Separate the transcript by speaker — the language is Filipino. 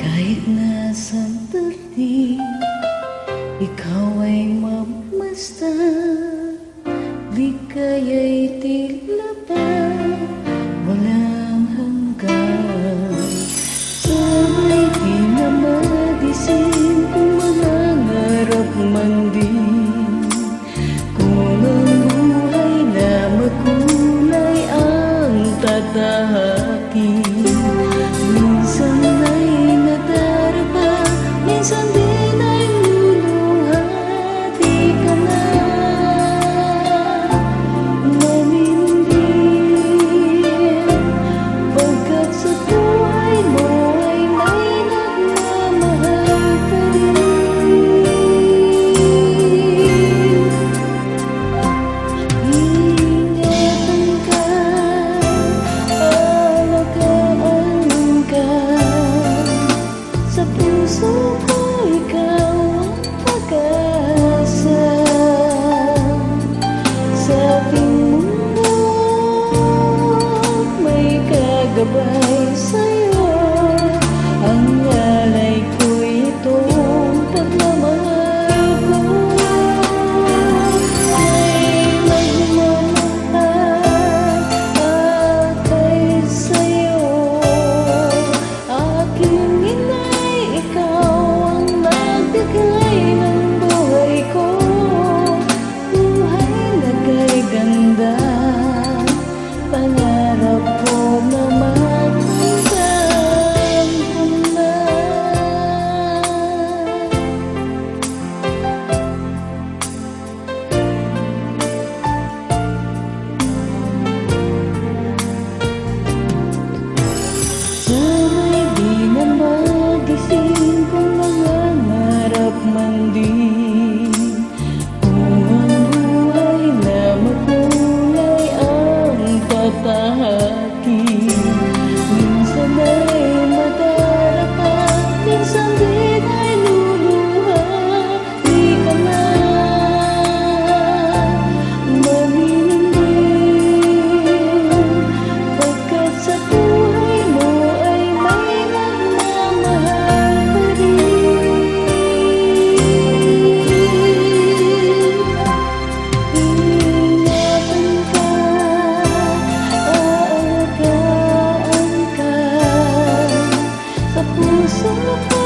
Speaker 1: Kahit nasandali, ikaw ay mamasdan. Ligaya'y tila ba walang hanggan. Sana'y di na madisin kung manangarap man din. Kung ang buhay na makulay ang tatahakin. Minsan ay nadarapa, minsan din ay luluha. Di ka na manindig, pagkat sa buhay mo ay may nagmamahal pa rin. Ingatan ka, alagaan ka. Sa puso ko ikaw ang pag-asa. Sa aking mundo may kagabay sa'yo. Ang alay ko'y itong pagmamahal ko. May nagmamahal akay sa'yo. Aking inay, ikaw ang nagbigay ng buhay ko. Buhay na kay ganda, pangarap ko na matandaan ko na. Sana'y di na magising kung nangangarap man din. Kung ang buhay na makulay ang tatahakin. Minsan ay madarapa, minsan din ay luluha. Di ka na manindig, pagkat sa buhay mo ay may nagmamahal pa rin. Ingatan ka, aalagaan ka. Sa puso ko